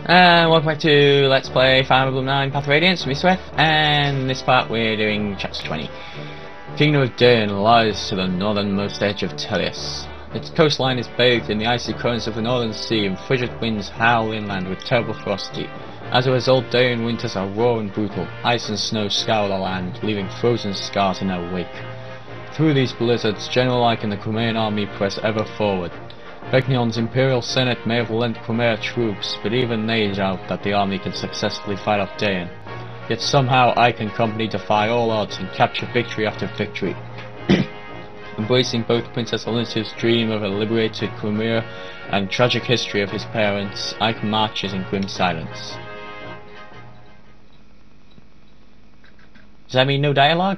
And welcome back to Let's Play Fire Emblem 9 Path of Radiance with me, Swithe, and in this part we're doing chapter 20. Kingdom of Dain lies to the northernmost edge of Tellius. Its coastline is bathed in the icy currents of the northern sea, and frigid winds howl inland with terrible ferocity. As a result, Dain winters are raw and brutal. Ice and snow scour the land, leaving frozen scars in their wake. Through these blizzards, General Ike and the Crimean army press ever forward. Petrini's Imperial Senate may have lent Crimea troops, but even they doubt that the army can successfully fight off Dain. Yet somehow Ike and company defy all odds and capture victory after victory. Embracing both Princess Alyntia's dream of a liberated Crimea and tragic history of his parents, Ike marches in grim silence. Does that mean no dialogue?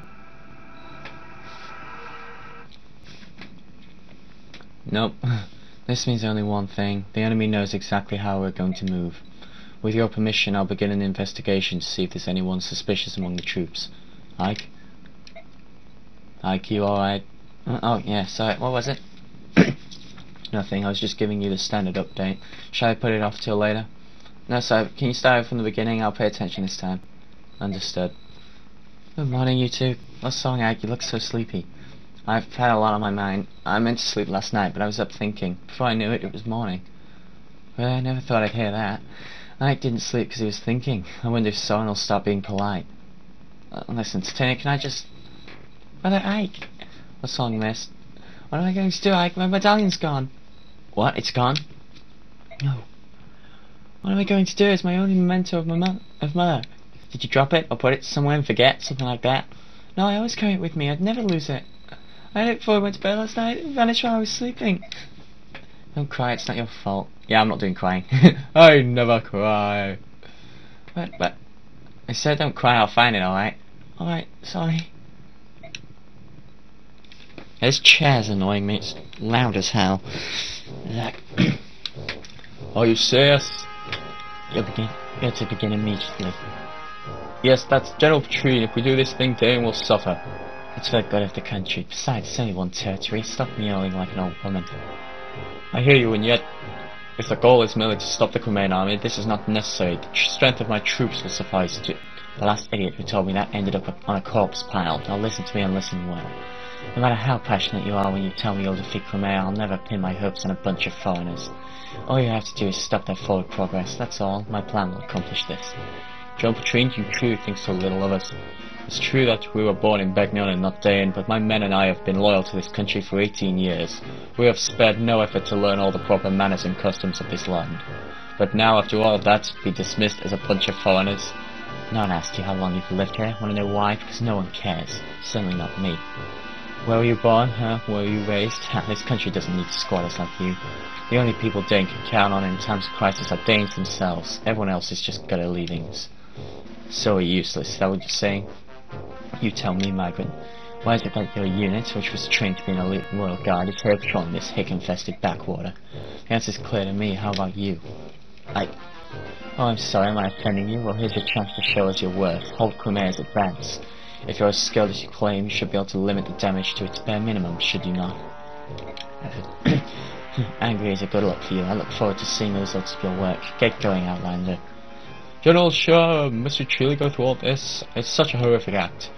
Nope. This means only one thing. The enemy knows exactly how we're going to move. With your permission, I'll begin an investigation to see if there's anyone suspicious among the troops. Ike? Ike, you alright? Oh, yeah, sorry, what was it? Nothing, I was just giving you the standard update. Shall I put it off till later? No, sorry, can you start from the beginning? I'll pay attention this time. Understood. Good morning, you two. What's wrong, Ike? You look so sleepy. I've had a lot on my mind. I meant to sleep last night, but I was up thinking. Before I knew it, it was morning. Well, I never thought I'd hear that. Ike didn't sleep because he was thinking. I wonder if Soren will start being polite. Listen, Titania, can I just... Brother Ike! What's wrong, miss? What am I going to do, Ike? My medallion's gone. What? It's gone? No. What am I going to do? It's my only memento of mother. Did you drop it, or put it somewhere and forget? Something like that? No, I always carry it with me. I'd never lose it. I had it before I went to bed last night. It vanished while I was sleeping. Don't cry, it's not your fault. Yeah, I'm not doing crying. I never cry. But... I said don't cry, I'll find it, alright? Alright, sorry. This chair's annoying me, it's loud as hell. Are you serious? You're to begin immediately. Yes, that's General Petrine. If we do this thing, Dain will suffer. It's for the good of the country. Besides, it's only one territory. Stop meowing like an old woman. I hear you, and yet, if the goal is merely to stop the Crimean army, this is not necessary. The strength of my troops will suffice to... The last idiot who told me that ended up on a corpse pile. Now listen to me and listen well. No matter how passionate you are when you tell me you'll defeat Crimea, I'll never pin my hopes on a bunch of foreigners. All you have to do is stop their forward progress. That's all. My plan will accomplish this. General Petrine, you truly think so little of us. It's true that we were born in Medallion and not Dain, but my men and I have been loyal to this country for 18 years. We have spared no effort to learn all the proper manners and customs of this land. But now, after all of that, be dismissed as a bunch of foreigners. No one asked you how long you've lived here. Want to know why? Because no one cares. Certainly not me. Where were you born, huh? Where were you raised? This country doesn't need squatters like you. The only people Dain can count on in times of crisis are Danes themselves. Everyone else is just gutter leavings. So useless, is that what you're saying? You tell me, migrant. Why is it that your unit, which was trained to be an elite royal guard, is here patrolling this hick-infested backwater? The answer's clear to me. How about you? Oh, I'm sorry, am I offending you? Well, here's your chance to show us your worth. Hold Crimea's advance. If you're as skilled as you claim, you should be able to limit the damage to its bare minimum, should you not? Angry is a good look for you. I look forward to seeing the results of your work. Get going, Outlander. General, sure, must we truly go through all this? It's such a horrific act.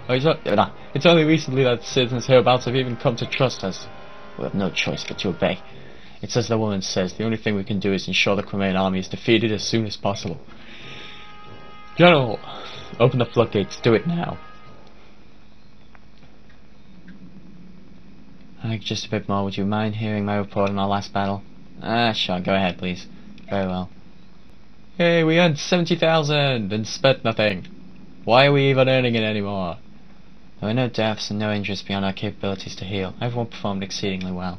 It's only recently that citizens hereabouts have even come to trust us. We have no choice but to obey. It's as the woman says, the only thing we can do is ensure the Crimean army is defeated as soon as possible. General, open the floodgates, do it now. Just a bit more, would you mind hearing my report on our last battle? Sure, go ahead please. Very well. Hey, we earned 70,000 and spent nothing. Why are we even earning it anymore? There were no deaths and no injuries beyond our capabilities to heal. Everyone performed exceedingly well.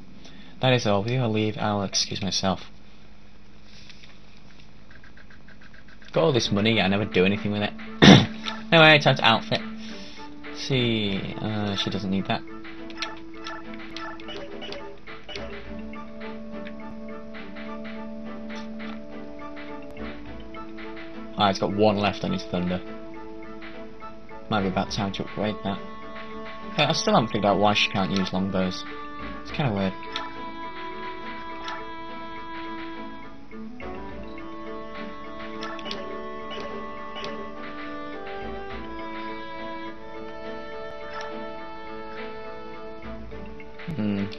That is all. With your leave, I'll excuse myself. Got all this money, I never do anything with it. Anyway, time to outfit. Let's see, she doesn't need that. He's got one left on his thunder. Might be about time to upgrade that. Okay, I still haven't figured out why she can't use longbows. It's kind of weird.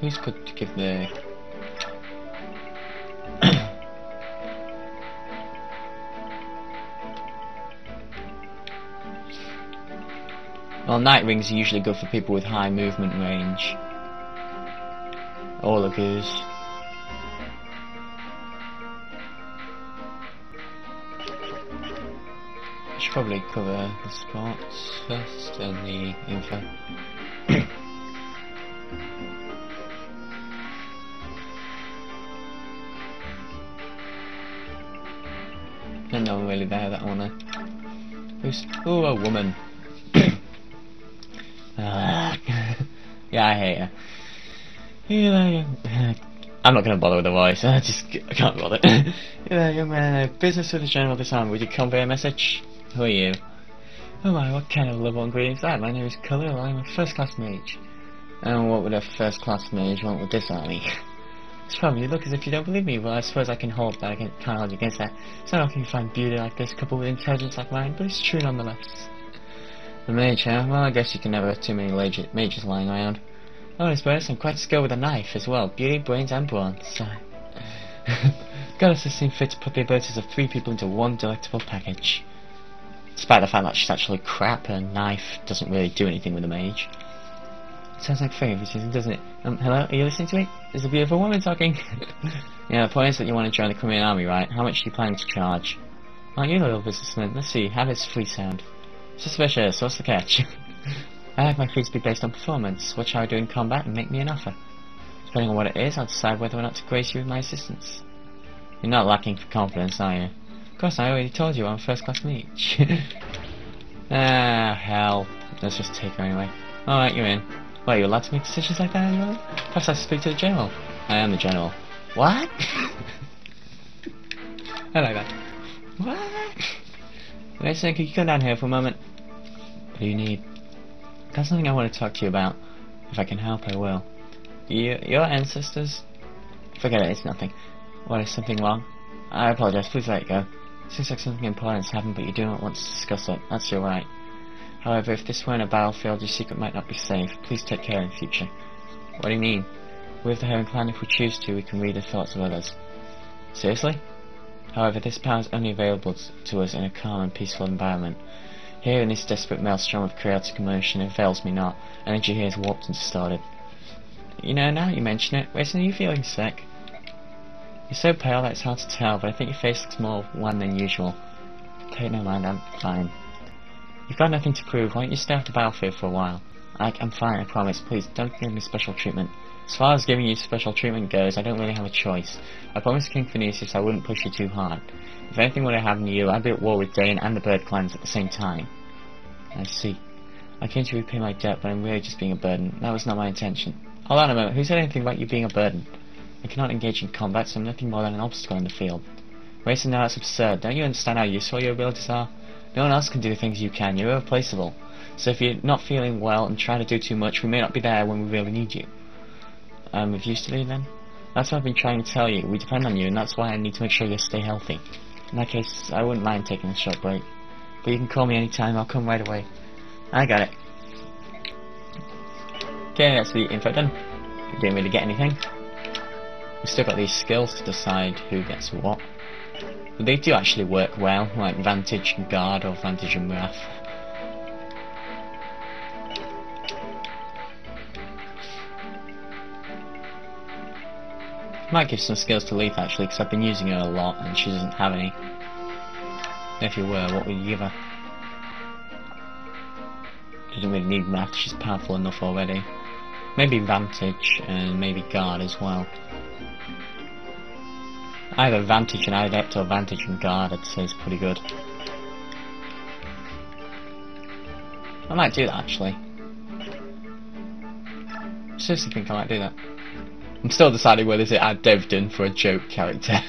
Who's good to give the... Well, night rings are usually good for people with high movement range. Or Lagoos. I should probably cover the sports first and the info. There's no one really there that I wanna... Who's... Oh, a woman. Yeah, I hate her. I'm not going to bother with the voice, I can't bother. Yeah, young man, business with the general this arm, would you convey a message? Who are you? Oh my, what kind of level and greetings that? My name is Calill, I'm a first class mage. And what would a first class mage want with this army? It's probably, you look as if you don't believe me, well I suppose I can hold that, I can't hold against that. So how can you find beauty like this coupled with intelligence like mine, but it's true nonetheless. The mage, huh? Well, I guess you can never have too many mages lying around. Oh, I suppose I'm quite skilled with a knife as well. Beauty, brains, and bronze. Goddess has seen fit to put the abilities of 3 people into one delectable package. Despite the fact that she's actually crap, her knife doesn't really do anything with a mage. Sounds like favoritism, doesn't it? Hello? Are you listening to me? There's a beautiful woman talking. Yeah, the point is that you want to join the Crimean army, right? How much are you planning to charge? Aren't you a little businessman? Let's see, how does free sound? Suspicious, what's the catch? I like my fees to be based on performance. What shall I do in combat and make me an offer? Depending on what it is, I'll decide whether or not to grace you with my assistance. You're not lacking for confidence, are you? Of course, I already told you I'm a first class mage. Ah, hell. Let's just take her anyway. Alright, you're in. What, are you allowed to make decisions like that anymore? Perhaps I should speak to the general. I am the general. What? I like that. What? Wait a second, could you come down here for a moment? What do you need? Got something I want to talk to you about. If I can help, I will. Your ancestors? Forget it, it's nothing. What, is something wrong? I apologize, please let it go. Seems like something important's happened, but you do not want to discuss it. That's your right. However, if this weren't a battlefield, your secret might not be safe. Please take care in future. What do you mean? With the Heron Clan, if we choose to, we can read the thoughts of others. Seriously? However, this power is only available to us in a calm and peaceful environment. Here in this desperate maelstrom of chaotic commotion, it avails me not. Energy here is warped and distorted. You know, now you mention it, Mason, are you feeling sick? You're so pale that it's hard to tell, but I think your face looks more wan than usual. Take no mind, I'm fine. You've got nothing to prove, why don't you stay off the battlefield for a while? I'm fine, I promise. Please, don't give me special treatment. As far as giving you special treatment goes, I don't really have a choice. I promised King Phoenicius I wouldn't push you too hard. If anything were to happen to you, I'd be at war with Dain and the Bird Clans at the same time. I see. I came to repay my debt, but I'm really just being a burden. That was not my intention. Hold on a moment, who said anything about you being a burden? I cannot engage in combat, so I'm nothing more than an obstacle in the field. Racing now, that's absurd. Don't you understand how useful your abilities are? No one else can do the things you can, you're irreplaceable. So if you're not feeling well and trying to do too much, we may not be there when we really need you. Of use to do then? That's what I've been trying to tell you. We depend on you, and that's why I need to make sure you stay healthy. In that case, I wouldn't mind taking a short break. But you can call me anytime, I'll come right away. I got it. Okay, that's the info done. Didn't really get anything. We've still got these skills to decide who gets what. But they do actually work well, like Vantage and Guard or Vantage and Wrath. Might give some skills to Leith actually, because I've been using her a lot and she doesn't have any. If you were, what would you give her? She doesn't really need Wrath, she's powerful enough already. Maybe Vantage and maybe Guard as well. Either Vantage and Adept or Vantage and Guard I'd say is pretty good. I might do that actually. I seriously think I might do that. I'm still deciding whether to add Devdin for a joke character.